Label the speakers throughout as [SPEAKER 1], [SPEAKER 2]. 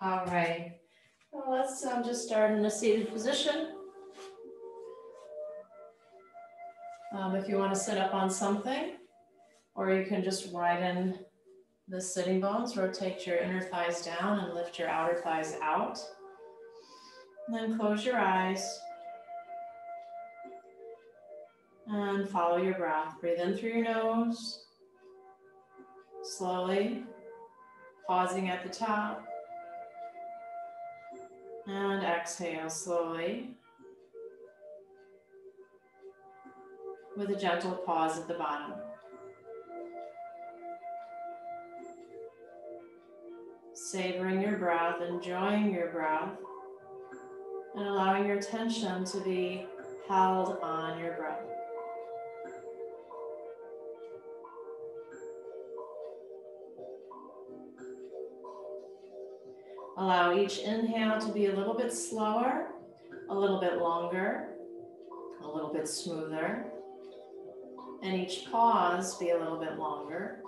[SPEAKER 1] All right. Well, let's just start in a seated position. If you want to sit up on something, or you can just widen the sitting bones, rotate your inner thighs down and lift your outer thighs out. And then close your eyes and follow your breath. Breathe in through your nose, slowly, pausing at the top. And exhale slowly, with a gentle pause at the bottom. Savoring your breath, enjoying your breath, and allowing your attention to be held on your breath. Allow each inhale to be a little bit slower, a little bit longer, a little bit smoother, and each pause be a little bit longer.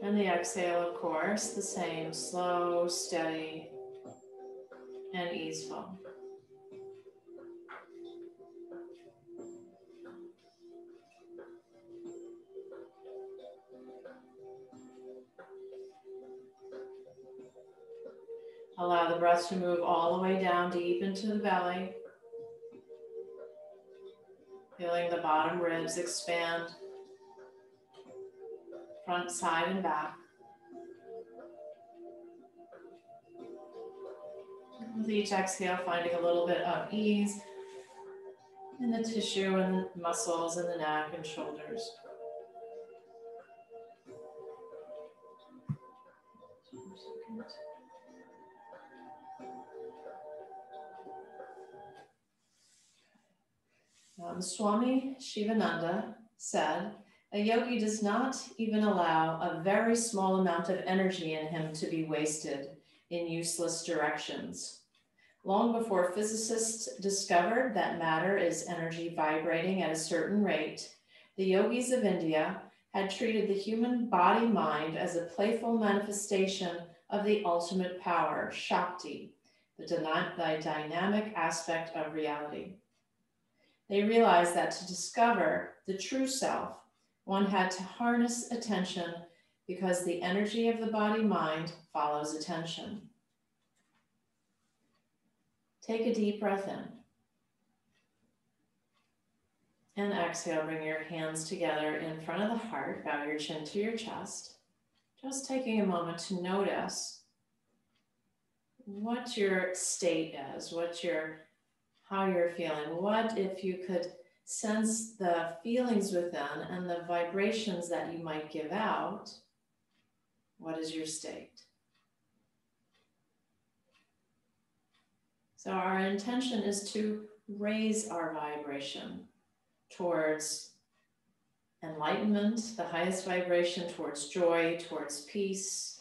[SPEAKER 1] And the exhale, of course, the same, slow, steady, and easeful. Allow the breath to move all the way down deep into the belly. Feeling the bottom ribs expand, front, side, and back. With each exhale, finding a little bit of ease in the tissue and muscles in the neck and shoulders. Swami Shivananda said, "A yogi does not even allow a very small amount of energy in him to be wasted in useless directions." Long before physicists discovered that matter is energy vibrating at a certain rate, the yogis of India had treated the human body-mind as a playful manifestation of the ultimate power, Shakti, the dynamic aspect of reality. They realized that to discover the true self, one had to harness attention because the energy of the body-mind follows attention. Take a deep breath in. And exhale, bring your hands together in front of the heart, bow your chin to your chest. Just taking a moment to notice what your state is, how you're feeling. What if you could sense the feelings within and the vibrations that you might give out? What is your state? So our intention is to raise our vibration towards enlightenment, the highest vibration, towards joy, towards peace,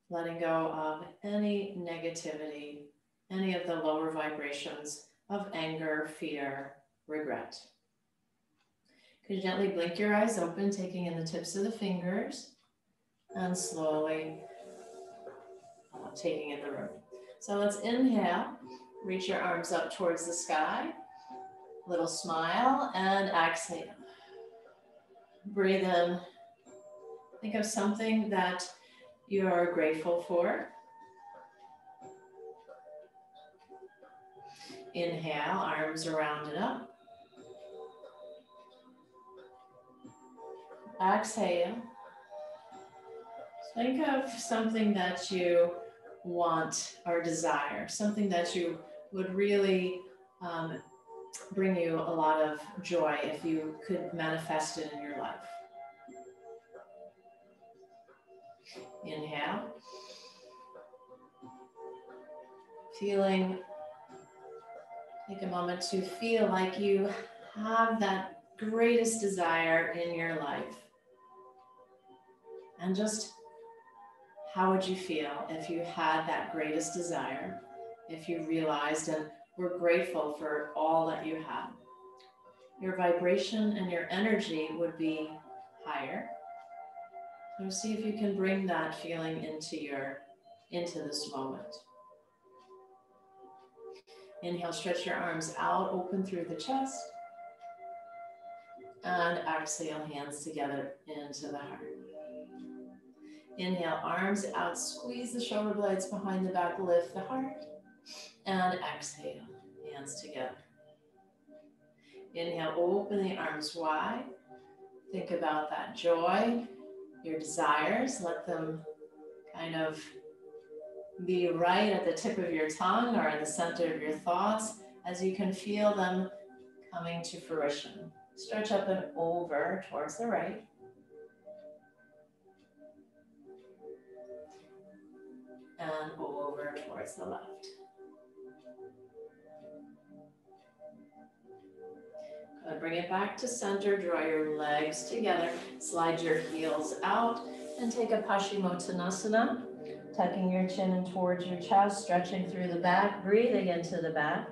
[SPEAKER 1] letting go of any negativity, any of the lower vibrations of anger, fear, regret. Could you gently blink your eyes open, taking in the tips of the fingers, and slowly taking in the room. So let's inhale, reach your arms up towards the sky, little smile, and exhale. Breathe in. Think of something that you're grateful for. Inhale, arms are rounded up. Exhale. Think of something that you want or desire, something that you would really bring you a lot of joy if you could manifest it in your life. Inhale. Take a moment to feel like you have that greatest desire in your life. And just how would you feel if you had that greatest desire, if you realized and were grateful for all that you have? Your vibration and your energy would be higher. So see if you can bring that feeling into this moment. Inhale, stretch your arms out, open through the chest. And exhale, hands together into the heart. Inhale, arms out, squeeze the shoulder blades behind the back, lift the heart. And exhale, hands together. Inhale, open the arms wide. Think about that joy, your desires. Let them kind of be right at the tip of your tongue or in the center of your thoughts as you can feel them coming to fruition. Stretch up and over towards the right. And over towards the left. Good. Bring it back to center. Draw your legs together. Slide your heels out and take a Paschimottanasana. Tucking your chin in towards your chest, stretching through the back, breathing into the back.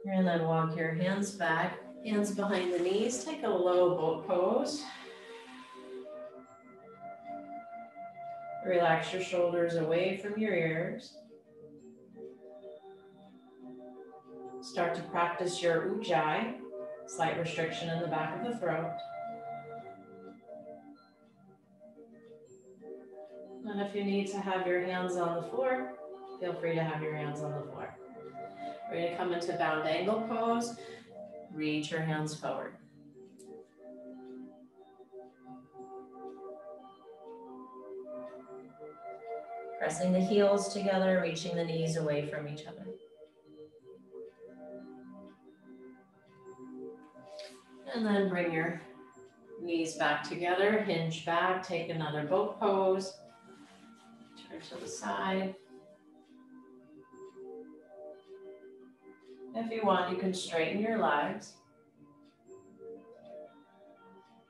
[SPEAKER 1] And then walk your hands back, hands behind the knees. Take a low boat pose. Relax your shoulders away from your ears. Start to practice your ujjayi, slight restriction in the back of the throat. And if you need to have your hands on the floor, feel free to have your hands on the floor. We're going to come into bound angle pose. Reach your hands forward. Pressing the heels together, reaching the knees away from each other. And then bring your knees back together, hinge back, take another boat pose. Turn to the side. If you want, you can straighten your legs.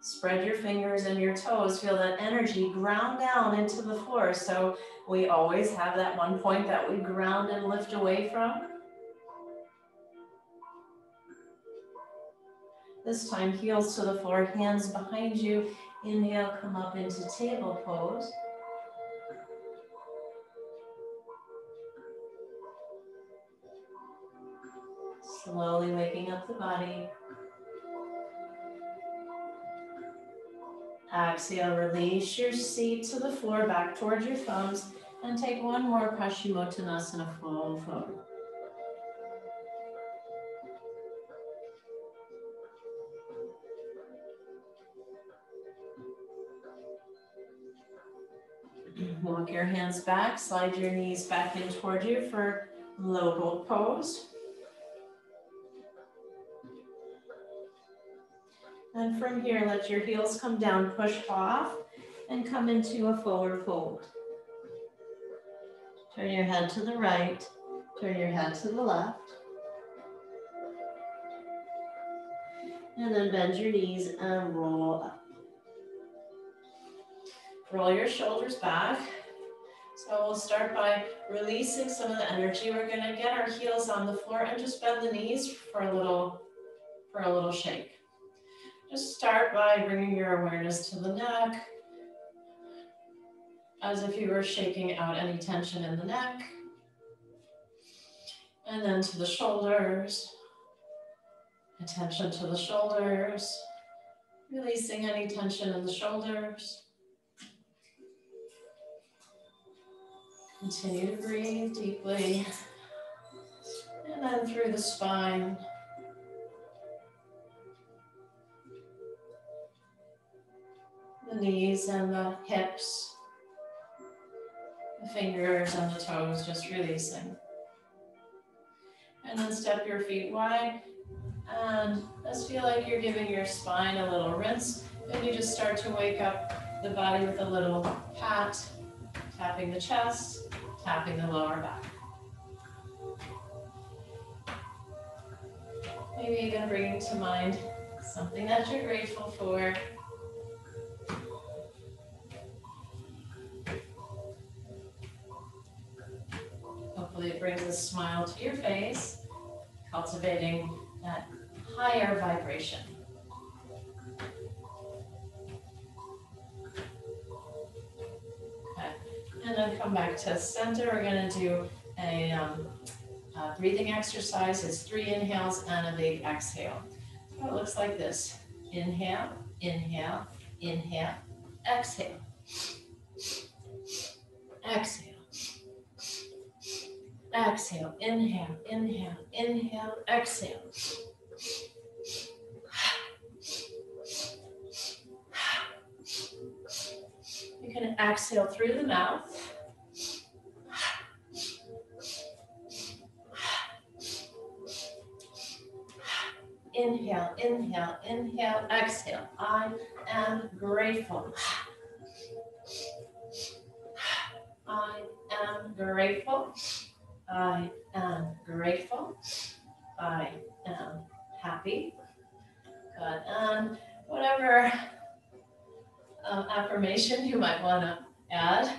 [SPEAKER 1] Spread your fingers and your toes. Feel that energy ground down into the floor. So we always have that one point that we ground and lift away from. This time, heels to the floor, hands behind you. Inhale, come up into table pose. Slowly waking up the body. Exhale, release your seat to the floor, back towards your thumbs, and take one more Paschimottanasana, fold forward. Walk your hands back, slide your knees back in toward you for low boat pose. And from here, let your heels come down, push off, and come into a forward fold. Turn your head to the right, turn your head to the left. And then bend your knees and roll up. Roll your shoulders back. So we'll start by releasing some of the energy. We're going to get our heels on the floor and just bend the knees for a little shake. Just start by bringing your awareness to the neck, as if you were shaking out any tension in the neck. And then to the shoulders. Attention to the shoulders. Releasing any tension in the shoulders. Continue to breathe deeply. And then through the spine. The knees and the hips. The fingers and the toes just releasing. And then step your feet wide. And just feel like you're giving your spine a little rinse. Maybe just start to wake up the body with a little pat. Tapping the chest, tapping the lower back. Maybe even bringing to mind something that you're grateful for. Hopefully it brings a smile to your face, cultivating that higher vibration. Okay. And then come back to center. We're going to do a breathing exercise. It's 3 inhales and a big exhale. So it looks like this. Inhale, inhale, inhale, exhale. Exhale. Exhale, inhale, inhale, inhale, exhale. You can exhale through the mouth. Inhale, inhale, inhale, exhale. I am grateful. I am grateful. I am grateful. I am happy. Good. And whatever affirmation you might want to add.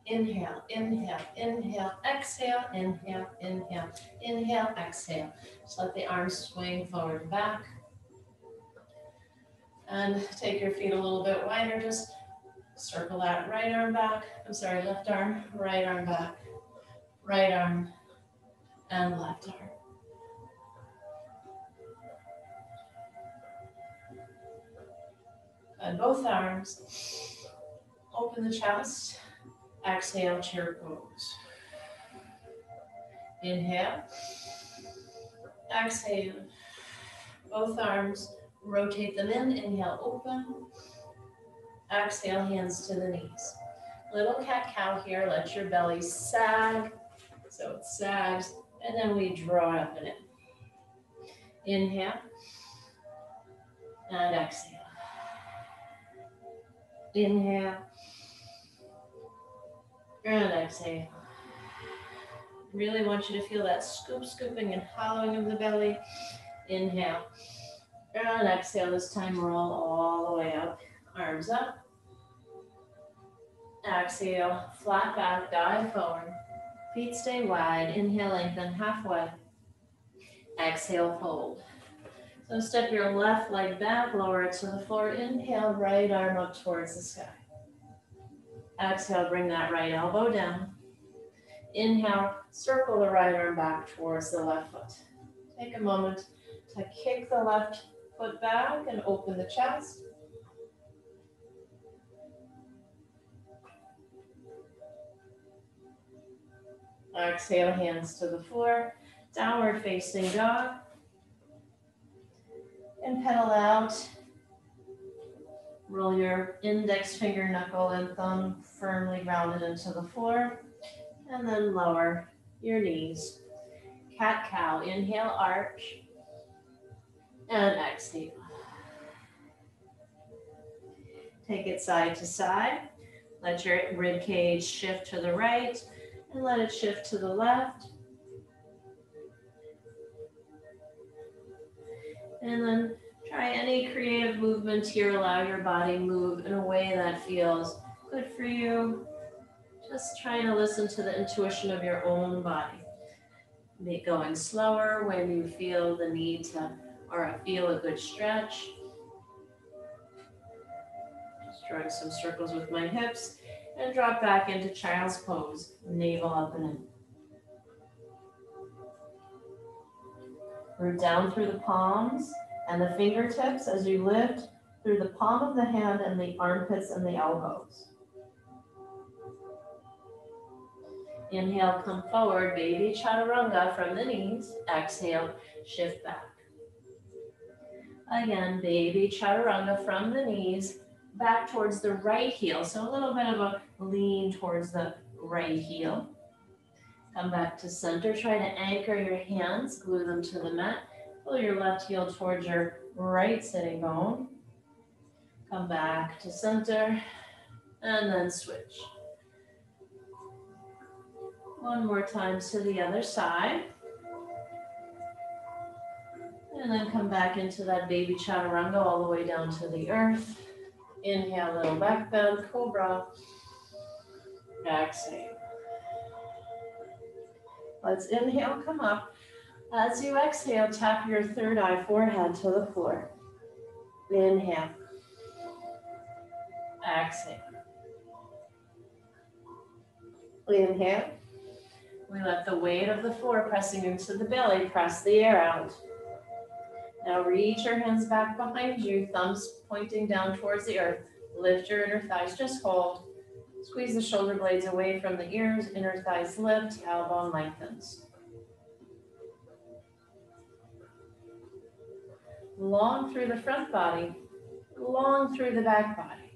[SPEAKER 1] Inhale, inhale, inhale, exhale, inhale, inhale, inhale, exhale. Just let the arms swing forward and back. And take your feet a little bit wider. Just circle that right arm back. I'm sorry, left arm, right arm back. Right arm and left arm. And both arms. Open the chest. Exhale, chair pose. Inhale. Exhale. Both arms, rotate them in. Inhale, open. Exhale, hands to the knees. Little cat-cow here. Let your belly sag. So it sags. And then we draw up and in. Inhale. And exhale. Inhale. And exhale. Really want you to feel that scooping and hollowing of the belly. Inhale. And exhale. This time roll all the way up. Arms up. Exhale. Flat back. Dive forward. Feet stay wide. Inhale, lengthen halfway. Exhale, fold. So step your left leg back. Lower it to the floor. Inhale. Right arm up towards the sky. Exhale, bring that right elbow down. Inhale, circle the right arm back towards the left foot. Take a moment to kick the left foot back and open the chest. Exhale, hands to the floor. Downward facing dog. And pedal out. Roll your index finger, knuckle, and thumb firmly grounded into the floor. And then lower your knees. Cat-cow. Inhale, arch. And exhale. Take it side to side. Let your rib cage shift to the right. And let it shift to the left. And then try any creative movement here. Allow your body to move in a way that feels good for you. Just trying to listen to the intuition of your own body. Make going slower when you feel the need to, or feel a good stretch. Just drawing some circles with my hips. And drop back into child's pose. Navel up and in. Root down through the palms and the fingertips as you lift through the palm of the hand and the armpits and the elbows. Inhale, come forward, baby chaturanga from the knees. Exhale, shift back. Again, baby chaturanga from the knees, back towards the right heel. So a little bit of a lean towards the right heel. Come back to center. Try to anchor your hands, glue them to the mat. Pull your left heel towards your right sitting bone. Come back to center and then switch. One more time to the other side. And then come back into that baby chaturanga all the way down to the earth. Inhale, little back bend, cobra. Exhale. Let's inhale, come up. As you exhale, tap your third eye, forehead to the floor. Inhale. Exhale. Inhale. We let the weight of the floor pressing into the belly press the air out. Now reach your hands back behind you, thumbs pointing down towards the earth. Lift your inner thighs, just hold. Squeeze the shoulder blades away from the ears, inner thighs lift, tailbone lengthens. Long through the front body, long through the back body.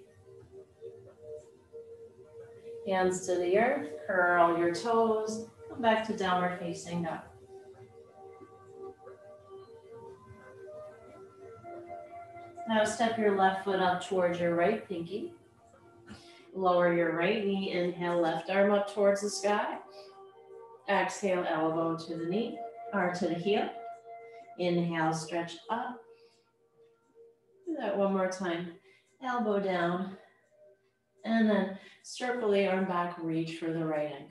[SPEAKER 1] Hands to the earth, curl your toes, come back to downward facing dog. Now step your left foot up towards your right pinky. Lower your right knee, inhale, left arm up towards the sky. Exhale, elbow to the knee, or to the heel. Inhale, stretch up. Do that one more time. Elbow down. And then circle the arm back, reach for the right ankle.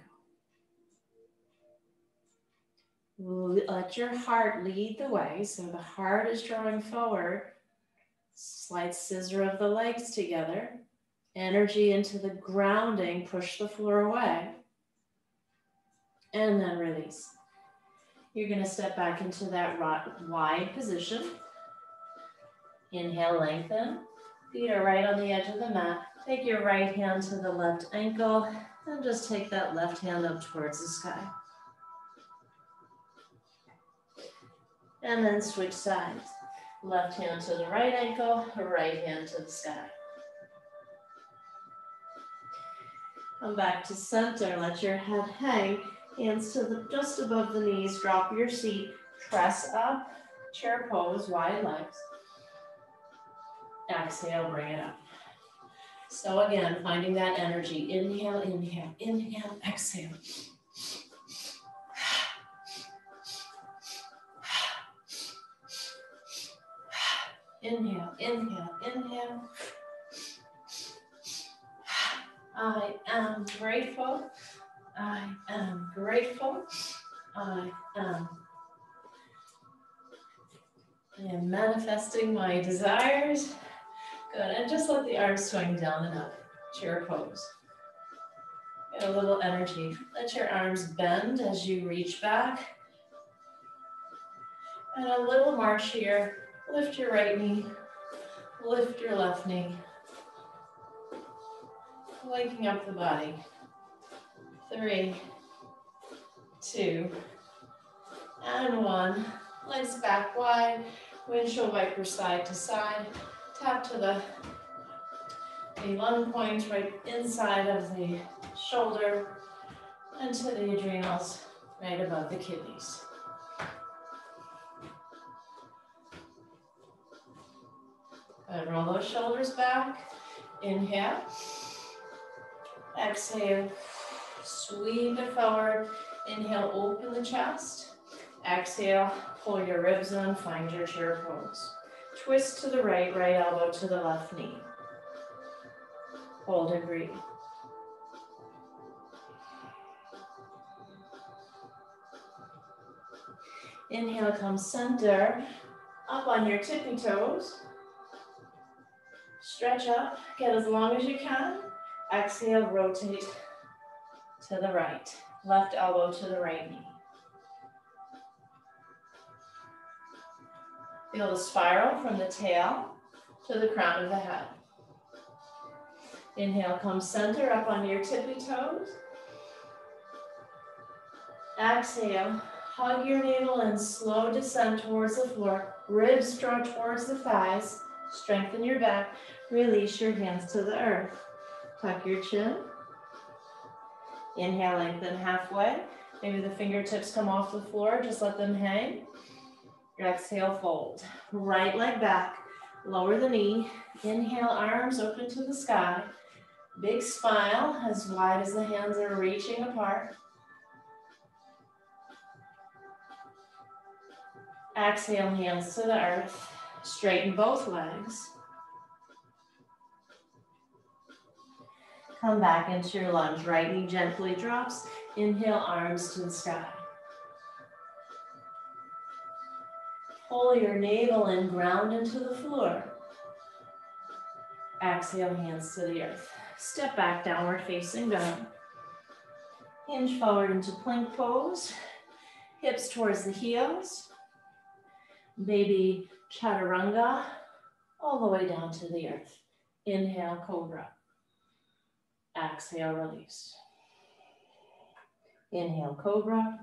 [SPEAKER 1] Let your heart lead the way. So the heart is drawing forward. Slight scissor of the legs together. Energy into the grounding, push the floor away. And then release. You're going to step back into that wide position. Inhale, lengthen. Feet are right on the edge of the mat. Take your right hand to the left ankle and just take that left hand up towards the sky. And then switch sides. Left hand to the right ankle, right hand to the sky. Come back to center, let your head hang. Hands to just above the knees, drop your seat, press up, chair pose, wide legs. Exhale, bring it up. So again, finding that energy. Inhale, inhale, inhale, exhale. Inhale, inhale, inhale. I am grateful. I am grateful. I am manifesting my desires. Good, and just let the arms swing down and up. Chair pose. Get a little energy. Let your arms bend as you reach back. And a little march here. Lift your right knee. Lift your left knee. Waking up the body. 3, 2, and 1. Legs back wide. Windshield wiper side to side. Tap to the lung point right inside of the shoulder and to the adrenals right above the kidneys. And roll those shoulders back. Inhale. Exhale. Sweep it forward. Inhale, open the chest. Exhale, pull your ribs in, find your chair pose. Twist to the right, right elbow to the left knee. Hold and breathe. Inhale, come center, up on your tippy toes. Stretch up, get as long as you can. Exhale, rotate to the right. Left elbow to the right knee. Feel the spiral from the tail to the crown of the head. Inhale, come center up on your tippy toes. Exhale, hug your navel and slow descend towards the floor. Ribs draw towards the thighs. Strengthen your back. Release your hands to the earth. Tuck your chin. Inhale, lengthen halfway. Maybe the fingertips come off the floor. Just let them hang. Exhale, fold. Right leg back. Lower the knee. Inhale, arms open to the sky. Big smile, as wide as the hands are reaching apart. Exhale, hands to the earth. Straighten both legs. Come back into your lunge. Right knee gently drops. Inhale, arms to the sky. Pull your navel and ground into the floor. Exhale, hands to the earth. Step back, downward facing dog. Hinge forward into plank pose. Hips towards the heels. Baby chaturanga, all the way down to the earth. Inhale, cobra. Exhale, release. Inhale, cobra.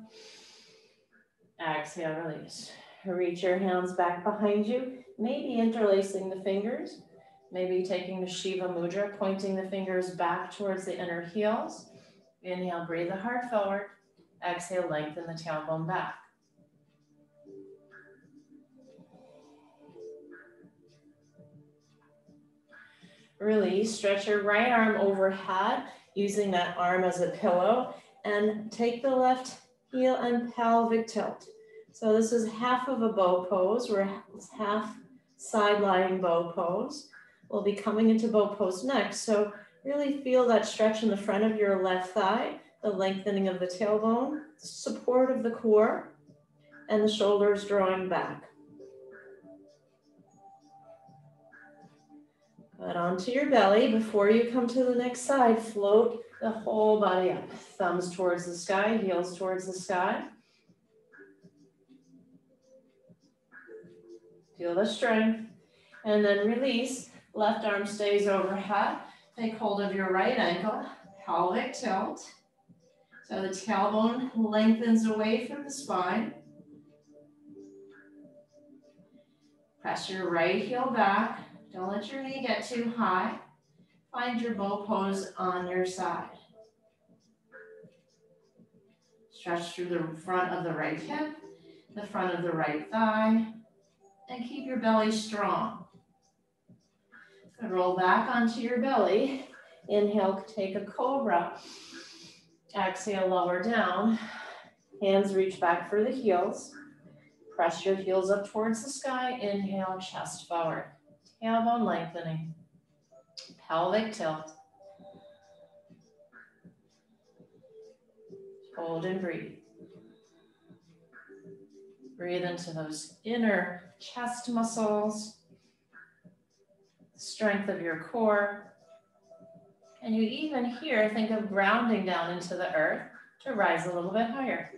[SPEAKER 1] Exhale, release. Reach your hands back behind you, maybe interlacing the fingers, maybe taking the Shiva Mudra, pointing the fingers back towards the inner heels. Inhale, breathe the heart forward. Exhale, lengthen the tailbone back. Release, stretch your right arm overhead, using that arm as a pillow, and take the left heel and pelvic tilt. So this is half of a bow pose. We're half side lying bow pose. We'll be coming into bow pose next. So really feel that stretch in the front of your left thigh, the lengthening of the tailbone, support of the core, and the shoulders drawing back. Put onto your belly. Before you come to the next side, float the whole body up. Thumbs towards the sky, heels towards the sky. Feel the strength. And then release. Left arm stays overhead. Take hold of your right ankle. Pelvic tilt. So the tailbone lengthens away from the spine. Press your right heel back. Don't let your knee get too high. Find your bow pose on your side. Stretch through the front of the right hip, the front of the right thigh, and keep your belly strong. Good. Roll back onto your belly. Inhale, take a cobra. Exhale, lower down. Hands reach back for the heels. Press your heels up towards the sky. Inhale, chest forward. Tailbone lengthening. Pelvic tilt. Hold and breathe. Breathe into those inner chest muscles, strength of your core. And you even here think of grounding down into the earth to rise a little bit higher.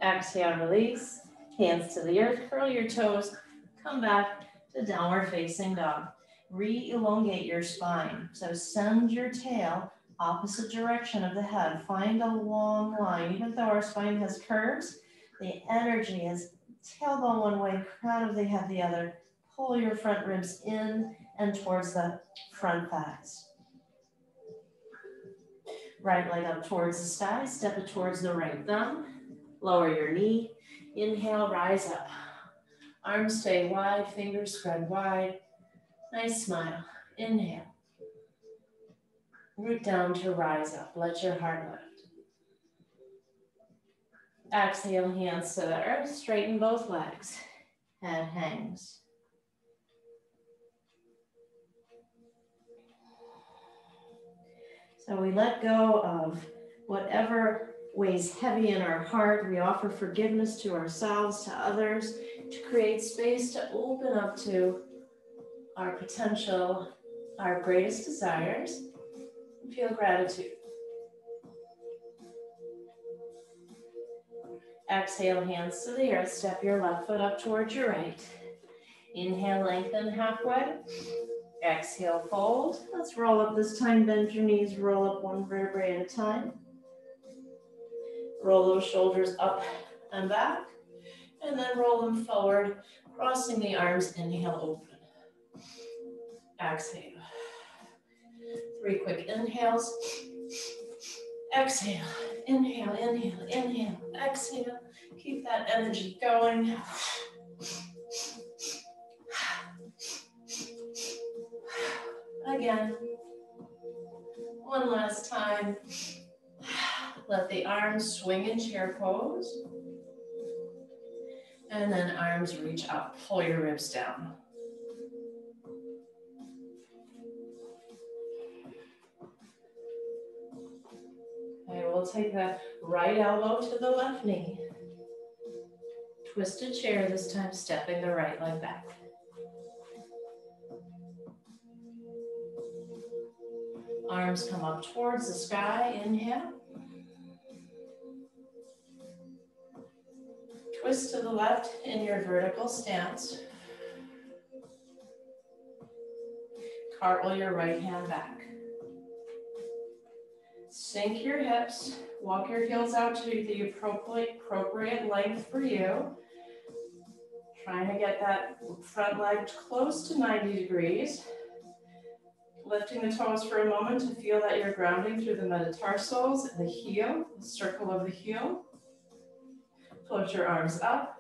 [SPEAKER 1] Exhale, release. Hands to the earth, curl your toes, come back to downward facing dog. Re-elongate your spine. So send your tail opposite direction of the head. Find a long line. Even though our spine has curves, the energy is tailbone one way, crown of the head the other. Pull your front ribs in and towards the front thighs. Right leg up towards the sky. Step it towards the right thumb. Lower your knee. Inhale, rise up. Arms stay wide, fingers spread wide. Nice smile. Inhale. Root down to rise up. Let your heart lift. Exhale, hands to the earth. Straighten both legs. Head hangs. So we let go of whatever weighs heavy in our heart. We offer forgiveness to ourselves, to others, to create space to open up to our potential, our greatest desires, and feel gratitude. Exhale, hands to the earth. Step your left foot up towards your right. Inhale, lengthen halfway. Exhale, fold. Let's roll up this time. Bend your knees, roll up one vertebrae at a time. Roll those shoulders up and back. And then roll them forward, crossing the arms. Inhale, open. Exhale. 3 quick inhales. Exhale. Inhale, inhale, inhale. Exhale. Keep that energy going. Again. One last time. Let the arms swing in chair pose. And then arms reach up. Pull your ribs down. Okay, we'll take the right elbow to the left knee. Twisted chair this time, stepping the right leg back. Arms come up towards the sky, inhale. Twist to the left in your vertical stance. Cartwheel your right hand back. Sink your hips, walk your heels out to the appropriate length for you. Trying to get that front leg close to 90 degrees. Lifting the toes for a moment to feel that you're grounding through the metatarsals, the heel, the circle of the heel. Float your arms up.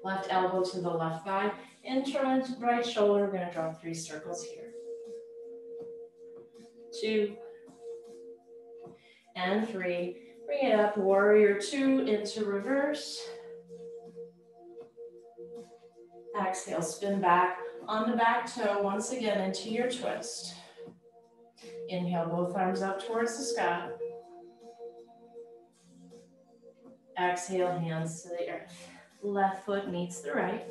[SPEAKER 1] Left elbow to the left thigh. Turn right shoulder. We're going to draw 3 circles here. 2 and 3. Bring it up, warrior 2 into reverse. Exhale, spin back on the back toe once again into your twist. Inhale, both arms up towards the sky. Exhale, hands to the earth. Left foot meets the right.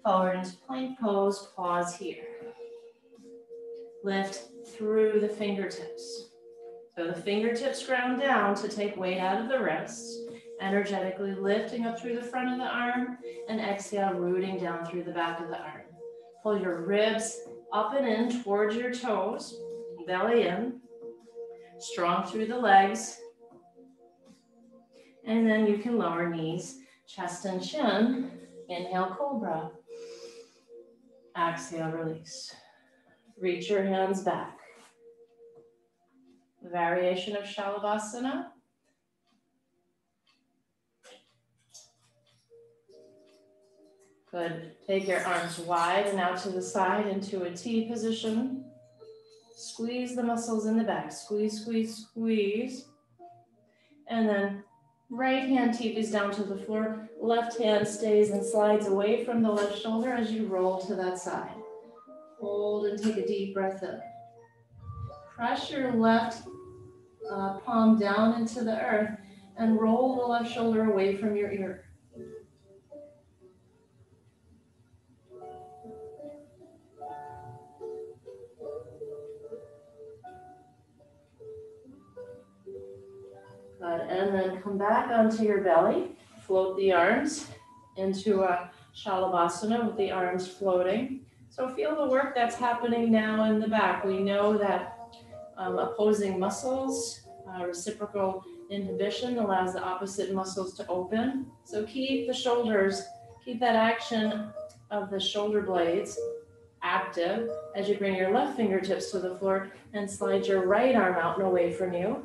[SPEAKER 1] Forward into plank pose, pause here. Lift through the fingertips. So the fingertips ground down to take weight out of the wrists. Energetically lifting up through the front of the arm, and exhale, rooting down through the back of the arm. Pull your ribs up and in towards your toes, belly in, strong through the legs. And then you can lower knees, chest and chin. Inhale, cobra. Exhale, release. Reach your hands back. Variation of Shalabhasana. Good. Take your arms wide and out to the side into a T position. Squeeze the muscles in the back. Squeeze, squeeze, squeeze. And then right hand teepees down to the floor. Left hand stays and slides away from the left shoulder as you roll to that side. Hold and take a deep breath in. Press your left palm down into the earth and roll the left shoulder away from your ear. Good, and then come back onto your belly. Float the arms into a Shalabhasana with the arms floating. So feel the work that's happening now in the back. We know that opposing muscles, reciprocal inhibition allows the opposite muscles to open. So keep the shoulders, keep that action of the shoulder blades active as you bring your left fingertips to the floor and slide your right arm out and away from you,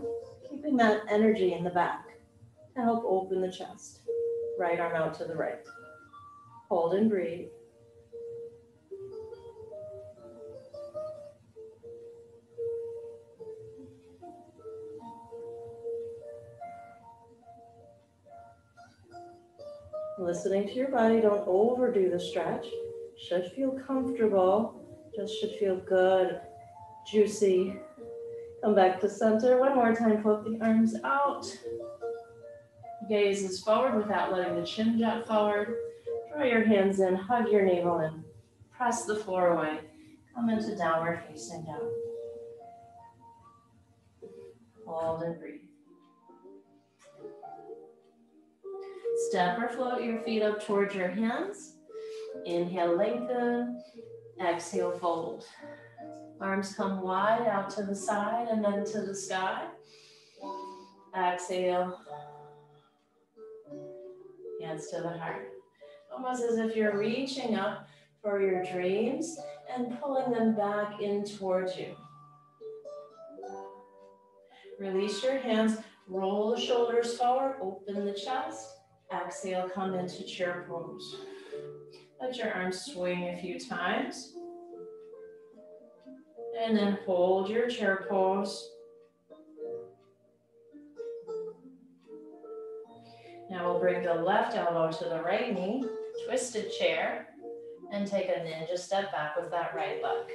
[SPEAKER 1] keeping that energy in the back to help open the chest. Right arm out to the right. Hold and breathe. Listening to your body, don't overdo the stretch. Should feel comfortable, just should feel good, juicy. Come back to center. One more time, float the arms out. Gaze is forward without letting the chin jut forward. Draw your hands in, hug your navel in. Press the floor away. Come into downward facing dog. Hold and breathe. Step or float your feet up towards your hands. Inhale, lengthen. Exhale, fold. Arms come wide out to the side and then to the sky. Exhale. Hands to the heart. Almost as if you're reaching up for your dreams and pulling them back in towards you. Release your hands, roll the shoulders forward, open the chest. Exhale, come into chair pose. Let your arms swing a few times. And then hold your chair pose. Now we'll bring the left elbow to the right knee, twisted chair, and take a ninja step back with that right leg.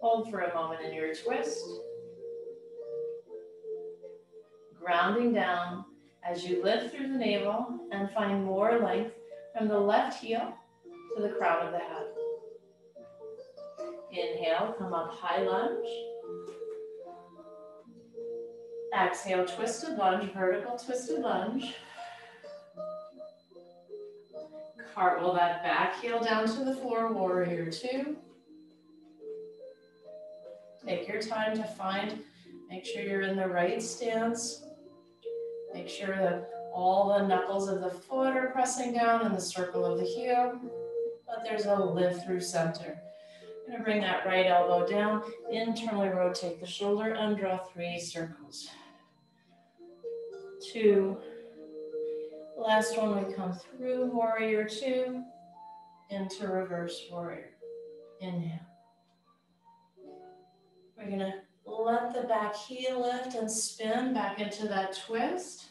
[SPEAKER 1] Hold for a moment in your twist. Grounding down. as you lift through the navel and find more length from the left heel to the crown of the head. Inhale, come up, high lunge. Exhale, twisted lunge, vertical twisted lunge. Cartwheel that back heel down to the floor, warrior two. Take your time to make sure you're in the right stance. Make sure that all the knuckles of the foot are pressing down in the circle of the heel, but there's a lift through center. I'm gonna bring that right elbow down, internally rotate the shoulder and draw 3 circles. 2. Last one, we come through warrior two into reverse warrior. Inhale. We're gonna let the back heel lift and spin back into that twist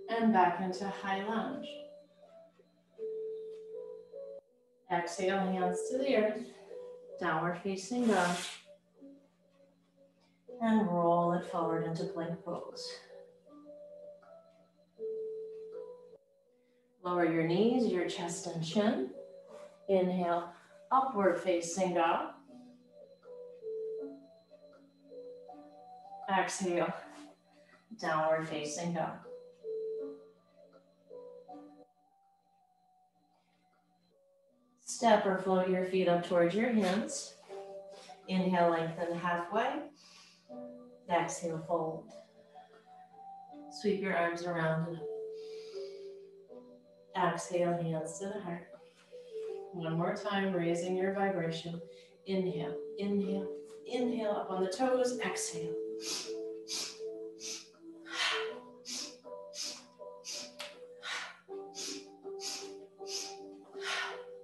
[SPEAKER 1] and back into high lunge. Exhale, hands to the earth, downward facing dog, and roll it forward into plank pose. Lower your knees, your chest and chin. Inhale, upward facing dog. Exhale, downward facing dog. Step or float your feet up towards your hands. Inhale, lengthen halfway. Exhale, fold. Sweep your arms around. Exhale, hands to the heart. One more time, raising your vibration. Inhale, inhale, inhale up on the toes. Exhale.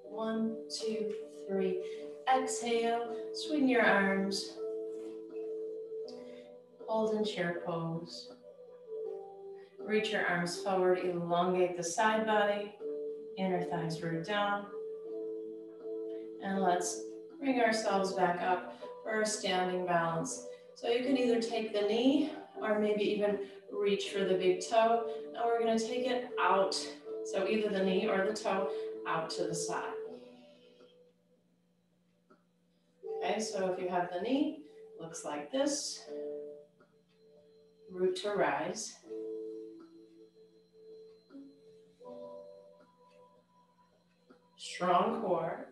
[SPEAKER 1] One, two, three. Exhale, swing your arms. Hold in chair pose. Reach your arms forward, elongate the side body, inner thighs root down. And let's bring ourselves back up for a standing balance. So you can either take the knee or maybe even reach for the big toe. Now we're gonna take it out. So either the knee or the toe out to the side. Okay, so if you have the knee, looks like this. Root to rise. Strong core.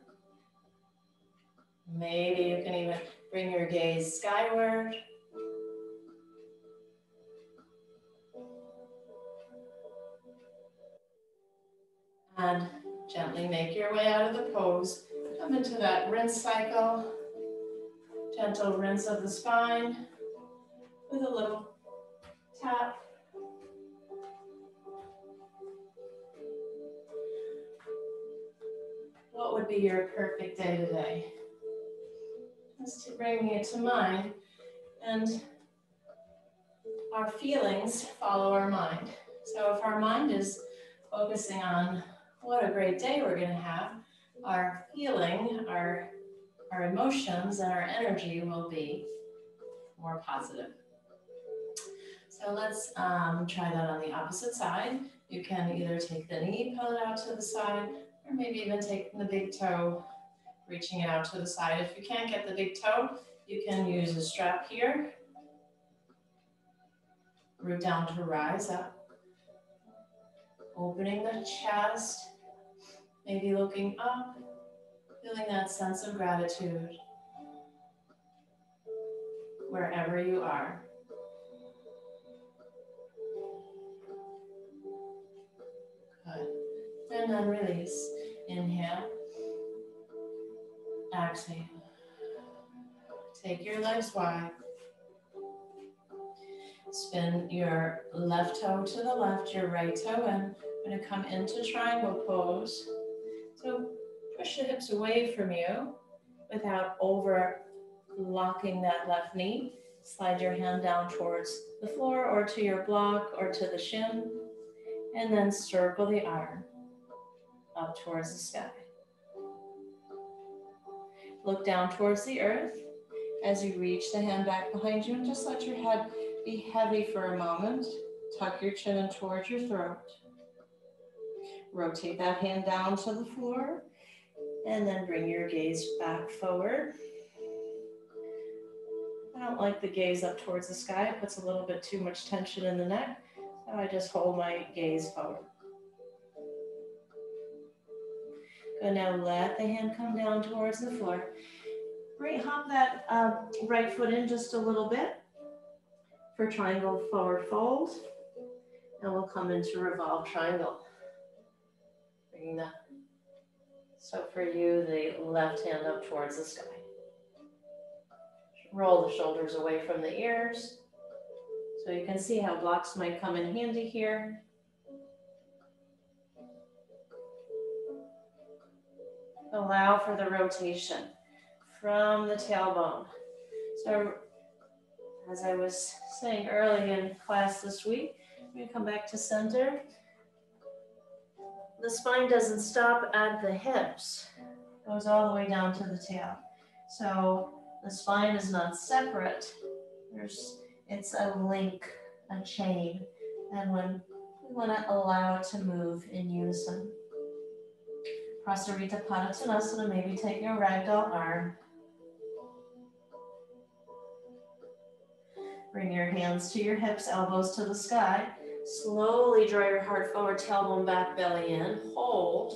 [SPEAKER 1] Maybe you can even bring your gaze skyward. And gently make your way out of the pose. Come into that rinse cycle. Gentle rinse of the spine with a little tap. What would be your perfect day today? Just bringing it to mind, and our feelings follow our mind. So if our mind is focusing on what a great day we're going to have, our feeling, our emotions, and our energy will be more positive. So let's try that on the opposite side. You can either take the knee, pull it out to the side, or maybe even taking the big toe, reaching it out to the side. If you can't get the big toe, you can use a strap here. Root down to rise up. Opening the chest, maybe looking up, feeling that sense of gratitude wherever you are. Good. And then release. Inhale. Exhale. Take your legs wide. Spin your left toe to the left, your right toe in. We're going to come into triangle pose. So push the hips away from you without over locking that left knee. Slide your hand down towards the floor or to your block or to the shin. And then circle the arm up towards the sky. Look down towards the earth as you reach the hand back behind you, and just let your head be heavy for a moment. Tuck your chin in towards your throat. Rotate that hand down to the floor, and then bring your gaze back forward. I don't like the gaze up towards the sky. It puts a little bit too much tension in the neck. So I just hold my gaze forward. Good, now let the hand come down towards the floor. Hop that right foot in just a little bit for triangle forward fold. And we'll come into revolve triangle. Bringing that. So for you, the left hand up towards the sky. Roll the shoulders away from the ears. So you can see how blocks might come in handy here. Allow for the rotation from the tailbone. So as I was saying early in class this week, we're going to come back to center. The spine doesn't stop at the hips. It goes all the way down to the tail. So the spine is not separate. It's a link, a chain. And when we want to allow it to move in unison. Prasarita Padottanasana, maybe take your ragdoll arm. Bring your hands to your hips, elbows to the sky. Slowly draw your heart forward, tailbone back, belly in. Hold.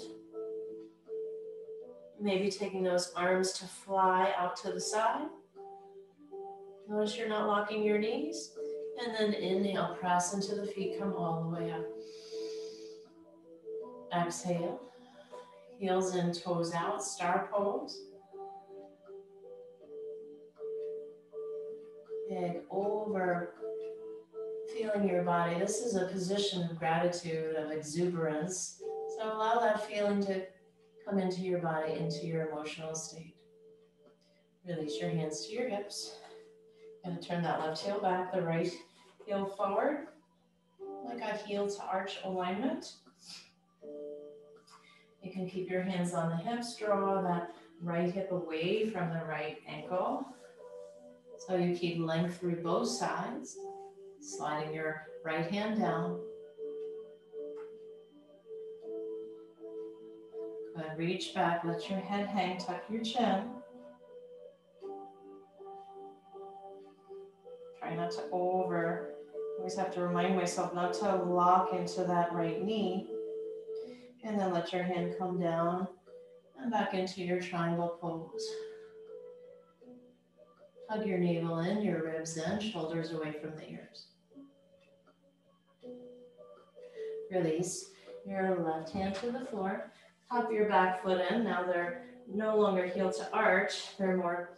[SPEAKER 1] Maybe taking those arms to fly out to the side. Notice you're not locking your knees. And then inhale, press into the feet, come all the way up. Exhale. Heels in, toes out, star pose. Big over, feeling your body. This is a position of gratitude, of exuberance. So allow that feeling to come into your body, into your emotional state. Release your hands to your hips. Going to turn that left heel back, the right heel forward, like a heel to arch alignment. You can keep your hands on the hips, draw that right hip away from the right ankle. So you keep length through both sides, sliding your right hand down. Good, reach back, let your head hang, tuck your chin. Try not to always have to remind myself not to lock into that right knee. And then let your hand come down and back into your triangle pose. Hug your navel in, your ribs in, shoulders away from the ears. Release your left hand to the floor. Hop your back foot in. Now they're no longer heel to arch. They're more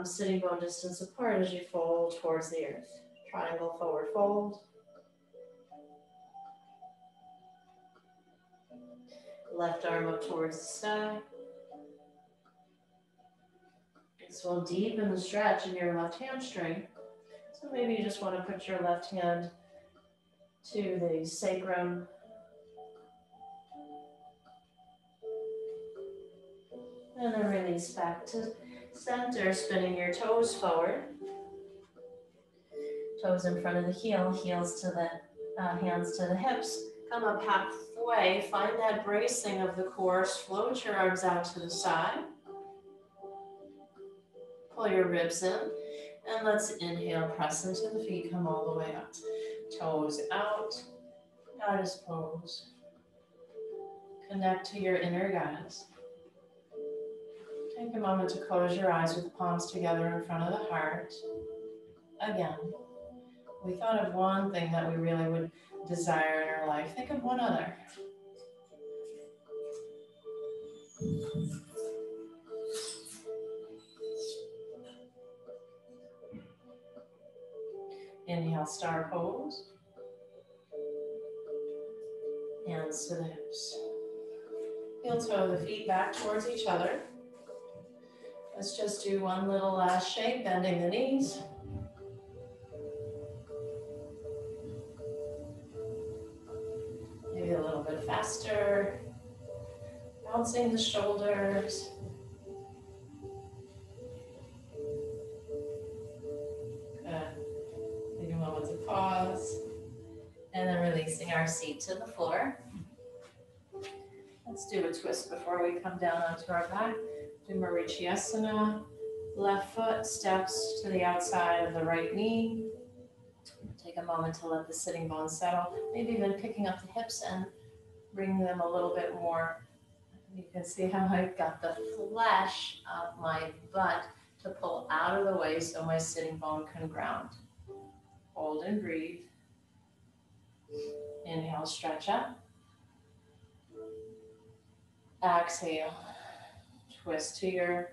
[SPEAKER 1] sitting bone distance apart as you fold towards the earth. Triangle forward fold. Left arm up towards the sky. So we'll deepen the stretch in your left hamstring. So maybe you just want to put your left hand to the sacrum. And then release back to center, spinning your toes forward. Toes in front of the heel, heels to the hands to the hips. Come up halfway, find that bracing of the core, float your arms out to the side. Pull your ribs in, and let's inhale, press into the feet, come all the way up. Toes out, goddess pose. Connect to your inner goddess. Take a moment to close your eyes with the palms together in front of the heart. Again, we thought of one thing that we really would desire in our life. Think of one other. Inhale, star pose. Hands to the hips. Heel toe the feet back towards each other. Let's just do one little last shake, bending the knees. Maybe a little bit faster. Bouncing the shoulders. Good. Take a moment to pause. releasing our seat to the floor. Let's do a twist before we come down onto our back. Do Marichyasana. Left foot steps to the outside of the right knee. Take a moment to let the sitting bones settle. Maybe even picking up the hips and bring them a little bit more. You can see how I've got the flesh of my butt to pull out of the way so my sitting bone can ground. Hold and breathe. Inhale, stretch up. Exhale, twist to your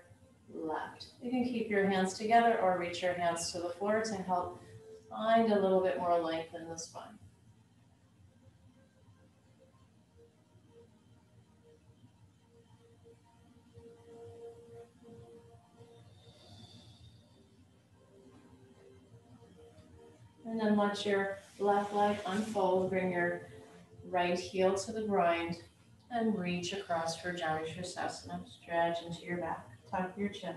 [SPEAKER 1] left. You can keep your hands together or reach your hands to the floor to help find a little bit more length in the spine. And then let your left leg unfold. Bring your right heel to the groin and reach across for Janushirasana. Stretch into your back. Tuck your chin.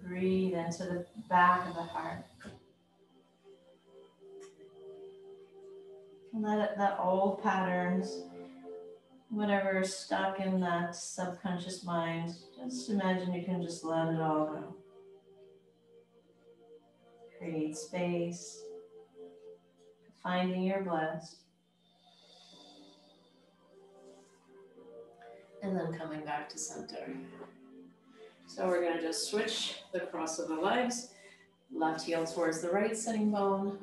[SPEAKER 1] Breathe into the back of the heart. Let the old patterns, whatever is stuck in that subconscious mind, just imagine you can just let it all go. Create space. Finding your bliss. And then coming back to center. So we're going to just switch the cross of the legs. Left heel towards the right sitting bone.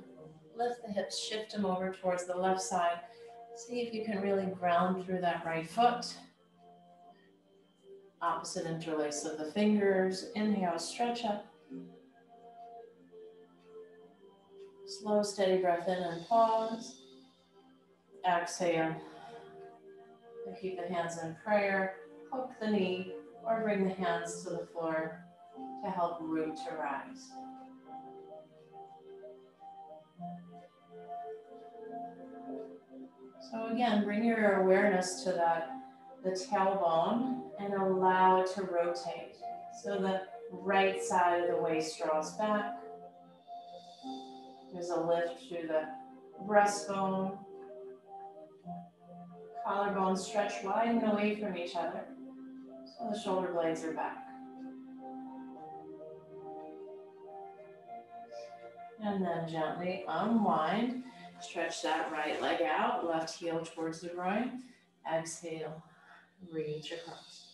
[SPEAKER 1] Lift the hips, shift them over towards the left side. See if you can really ground through that right foot. Opposite interlace of the fingers. Inhale, stretch up. Slow, steady breath in and pause. Exhale. Keep the hands in prayer. Hook the knee or bring the hands to the floor to help root to rise. So again, bring your awareness to the tailbone and allow it to rotate. So the right side of the waist draws back. There's a lift through the breastbone. Collarbones stretch wide and away from each other. So the shoulder blades are back. And then gently unwind. Stretch that right leg out, left heel towards the groin. Exhale, reach across.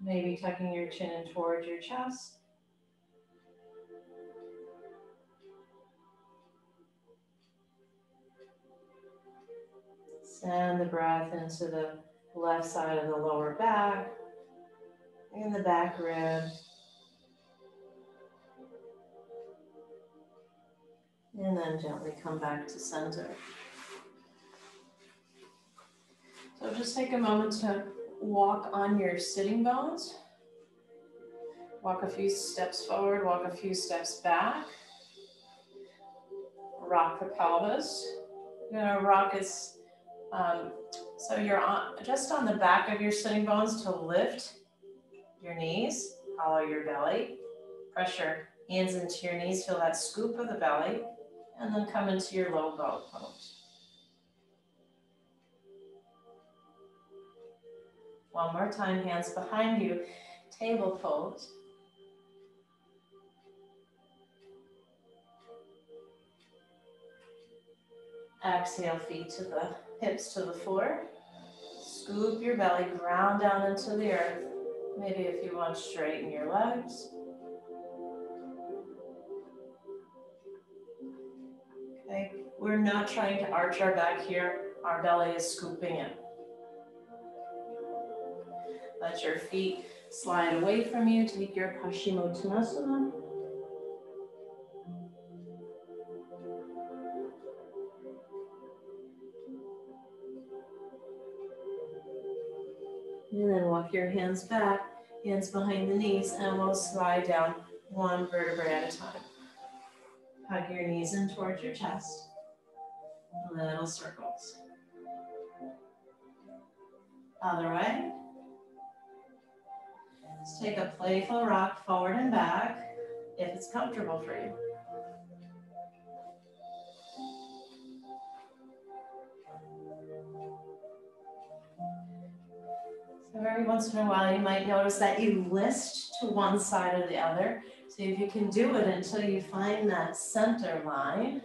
[SPEAKER 1] Maybe tucking your chin in towards your chest. Send the breath into the left side of the lower back, and the back ribs. And then gently come back to center. So just take a moment to walk on your sitting bones. Walk a few steps forward, walk a few steps back. Rock the pelvis. You're gonna rock it, so you're just on the back of your sitting bones to lift your knees, hollow your belly. Press your hands into your knees, feel that scoop of the belly. And then come into your low boat pose. One more time, hands behind you, table pose. Exhale, feet to the hips to the floor. Scoop your belly, ground down into the earth. Maybe if you want, straighten your legs. Okay, we're not trying to arch our back here. Our belly is scooping in. Let your feet slide away from you. Take your Paschimottanasana. And then walk your hands back, hands behind the knees, and we'll slide down one vertebrae at a time. Hug your knees in towards your chest. Little circles. Other way. Let's take a playful rock forward and back, if it's comfortable for you. So every once in a while, you might notice that you list to one side or the other. So if you can do it until you find that center line.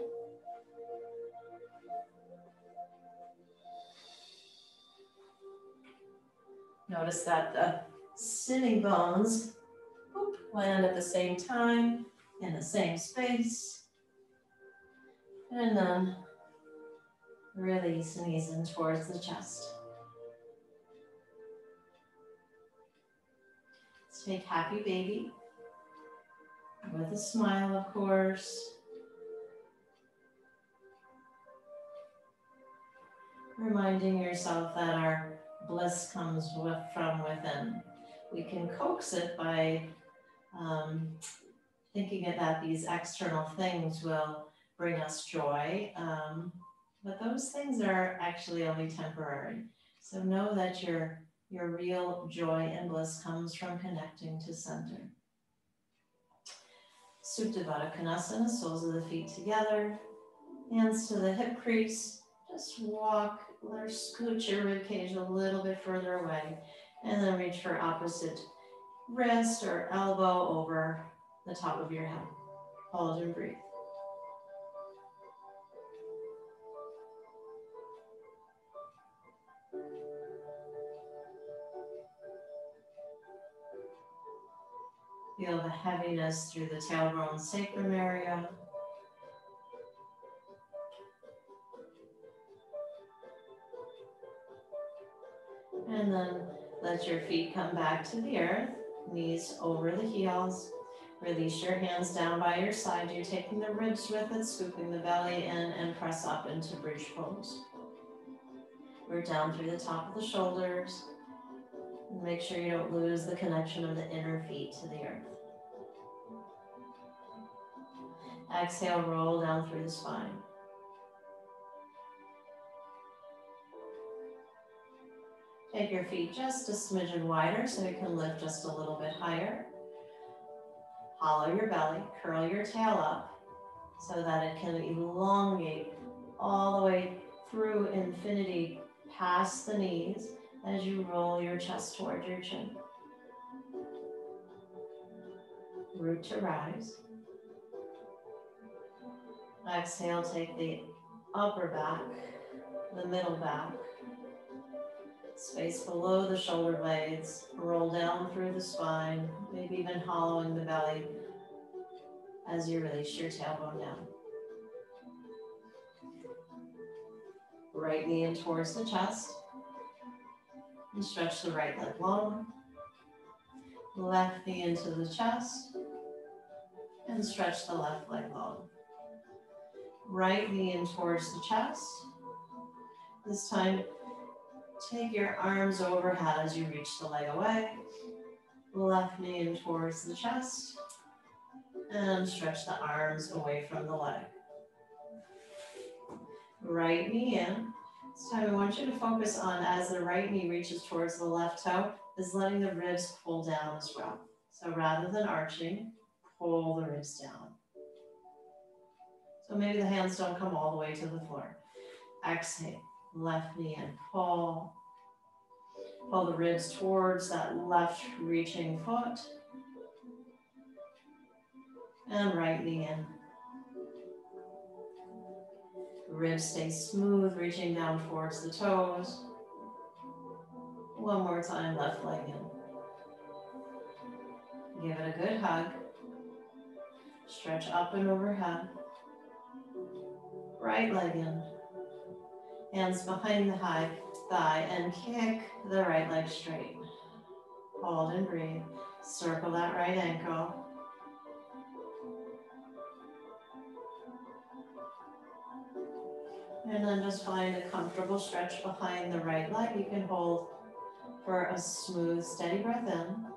[SPEAKER 1] Notice that the sitting bones land at the same time in the same space. And then release and ease in towards the chest. Let's take happy baby with a smile, of course. Reminding yourself that our bliss comes from within. We can coax it by thinking that these external things will bring us joy, but those things are actually only temporary. So know that your real joy and bliss comes from connecting to center. Supta Baddha Konasana, soles of the feet together, hands to the hip crease. Just walk or scoot your rib cage a little bit further away, and then reach for opposite wrist or elbow over the top of your head. Hold and breathe. Feel the heaviness through the tailbone sacrum area. And then let your feet come back to the earth, knees over the heels. Release your hands down by your side. You're taking the ribs with it, scooping the belly in, and press up into bridge pose. We're down through the top of the shoulders. Make sure you don't lose the connection of the inner feet to the earth. Exhale, roll down through the spine. Take your feet just a smidgen wider so you can lift just a little bit higher. Hollow your belly, curl your tail up so that it can elongate all the way through infinity past the knees as you roll your chest toward your chin. Root to rise. Exhale, take the upper back, the middle back, space below the shoulder blades, roll down through the spine, maybe even hollowing the belly as you release your tailbone down. Right knee in towards the chest, and stretch the right leg long. Left knee into the chest, and stretch the left leg long. Right knee in towards the chest. This time, take your arms overhead as you reach the leg away. Left knee in towards the chest. And stretch the arms away from the leg. Right knee in. This time I want you to focus on, as the right knee reaches towards the left toe, is letting the ribs pull down as well. So rather than arching, pull the ribs down. So maybe the hands don't come all the way to the floor. Exhale, left knee in, pull. Pull the ribs towards that left reaching foot. And right knee in. Ribs stay smooth, reaching down towards the toes. One more time, left leg in. Give it a good hug. Stretch up and overhead. Right leg in. Hands behind the high thigh and kick the right leg straight. Hold and breathe. Circle that right ankle. And then just find a comfortable stretch behind the right leg. You can hold for a smooth, steady breath in.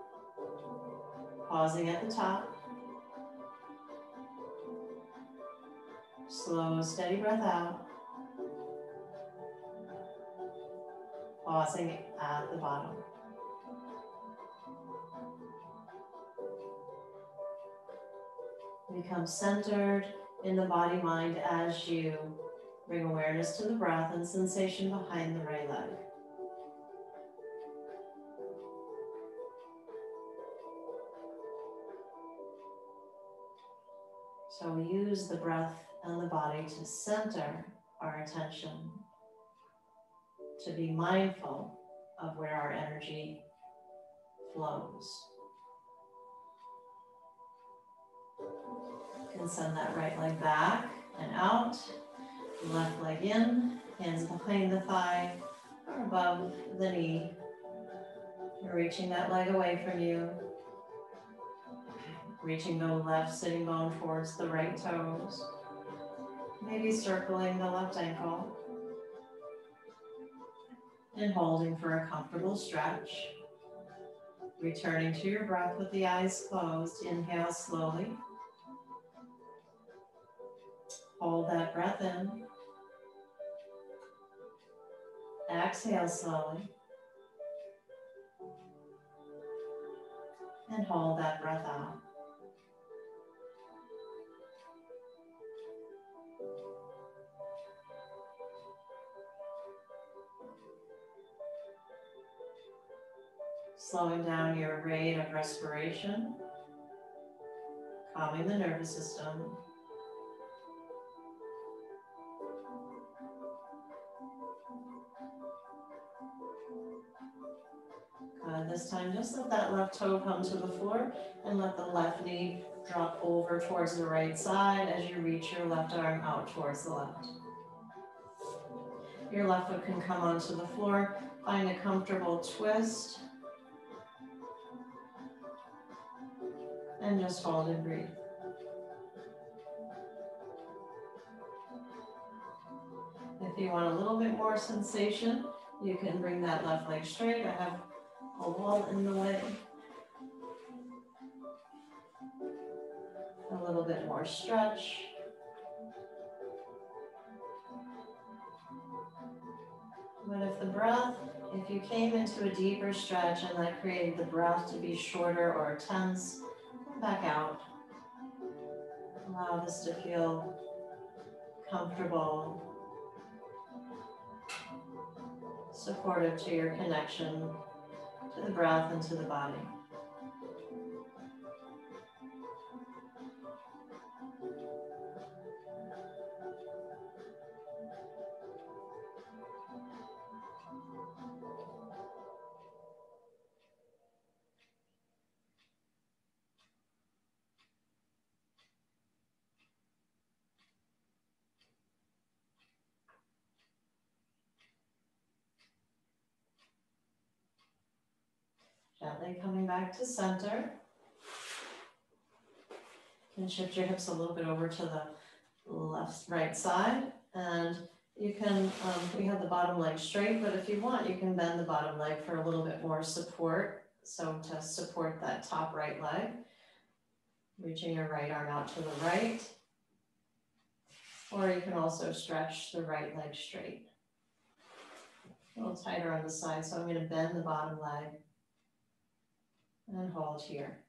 [SPEAKER 1] Pausing at the top. Slow, steady breath out. Pausing at the bottom. Become centered in the body mind as you bring awareness to the breath and sensation behind the right leg. So we use the breath and the body to center our attention, to be mindful of where our energy flows. You can send that right leg back and out, left leg in, hands behind the thigh or above the knee. You're reaching that leg away from you, reaching the left sitting bone towards the right toes, maybe circling the left ankle, and holding for a comfortable stretch. Returning to your breath with the eyes closed, inhale slowly. Hold that breath in. Exhale slowly. And hold that breath out. Slowing down your rate of respiration, calming the nervous system. Good. This time, just let that left toe come to the floor and let the left knee drop over towards the right side as you reach your left arm out towards the left. Your left foot can come onto the floor. Find a comfortable twist. And just hold and breathe. If you want a little bit more sensation, you can bring that left leg straight. I have a wall in the way. A little bit more stretch. But if the breath, if you came into a deeper stretch and that created the breath to be shorter or tense, come back out. Allow this to feel comfortable, supportive to your connection to the breath and to the body. Gently coming back to center. You can shift your hips a little bit over to the right side, and you can, we have the bottom leg straight, but if you want, you can bend the bottom leg for a little bit more support. So to support that top right leg, reaching your right arm out to the right, or you can also stretch the right leg straight. A little tighter on the side, so I'm going to bend the bottom leg and hold here.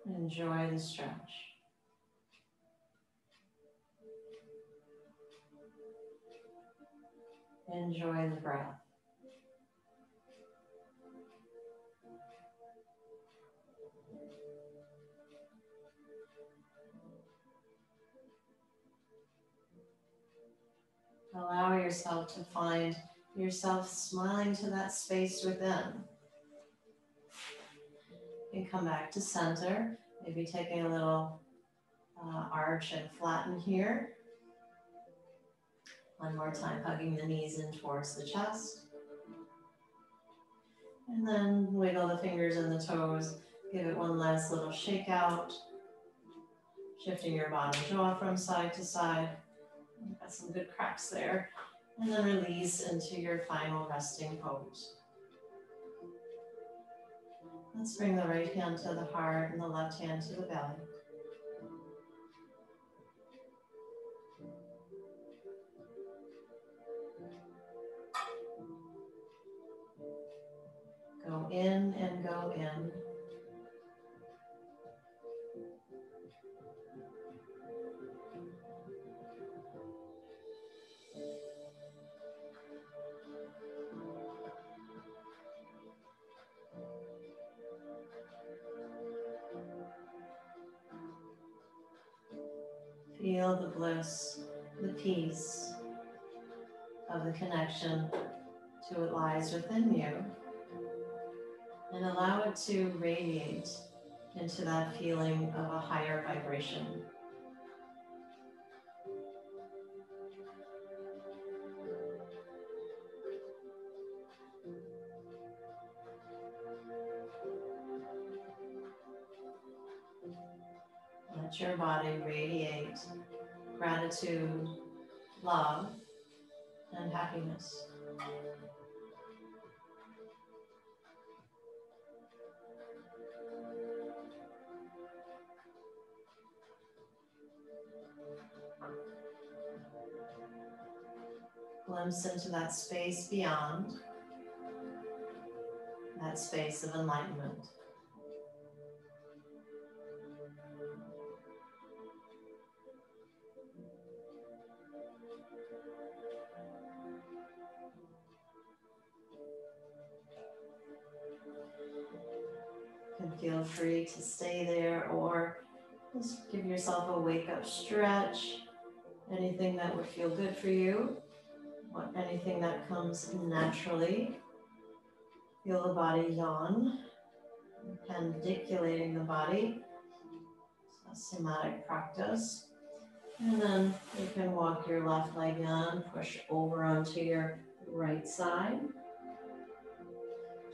[SPEAKER 1] Enjoy the stretch. Enjoy the breath. Allow yourself to find yourself smiling to that space within. You can come back to center, maybe taking a little arch and flatten here. One more time, hugging the knees in towards the chest. And then wiggle the fingers and the toes. Give it one last little shake out. Shifting your bottom jaw from side to side. Got some good cracks there. And then release into your final resting pose. Let's bring the right hand to the heart and the left hand to the belly. Go in and go in. Feel the bliss, the peace of the connection to what lies within you, and allow it to radiate into that feeling of a higher vibration. Let your body radiate gratitude, love, and happiness. Glimpse into that space beyond, that space of enlightenment. You can feel free to stay there or just give yourself a wake-up stretch. Anything that would feel good for you, anything that comes naturally. Feel the body yawn, pendiculating the body. It's a somatic practice. And then you can walk your left leg in, push over onto your right side.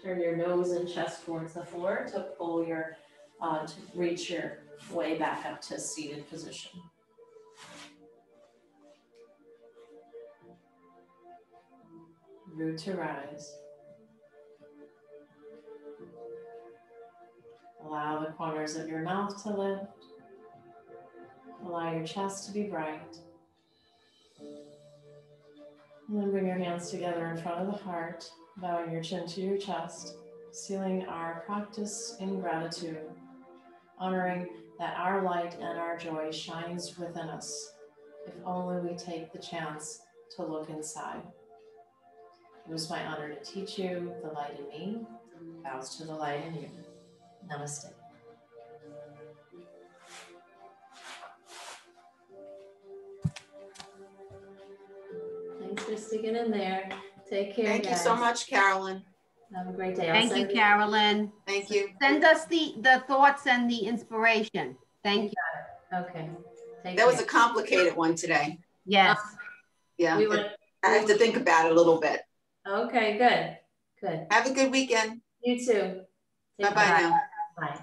[SPEAKER 1] Turn your nose and chest towards the floor to pull your, to reach your way back up to seated position. Root to rise. Allow the corners of your mouth to lift. Allow your chest to be bright. And then bring your hands together in front of the heart, bowing your chin to your chest, sealing our practice in gratitude, honoring that our light and our joy shines within us, if only we take the chance to look inside. It was my honor to teach you. The light in me bows to the light in you. Namaste. Thanks for sticking in there. Take care,
[SPEAKER 2] Thank
[SPEAKER 1] guys.
[SPEAKER 2] you so much, Carolyn.
[SPEAKER 1] Have a great day.
[SPEAKER 3] Thank you, Carolyn.
[SPEAKER 2] Thank you.
[SPEAKER 3] Send us the thoughts and the inspiration. Thank you.
[SPEAKER 1] Okay. Take
[SPEAKER 2] That
[SPEAKER 1] care.
[SPEAKER 2] was a complicated one today.
[SPEAKER 3] Yes.
[SPEAKER 2] Yeah,
[SPEAKER 1] I
[SPEAKER 2] I have to think about it a little bit.
[SPEAKER 1] Okay, good. Good.
[SPEAKER 2] Have a good weekend.
[SPEAKER 1] You too. Take
[SPEAKER 2] Bye-bye
[SPEAKER 1] care.
[SPEAKER 2] now.
[SPEAKER 1] Bye.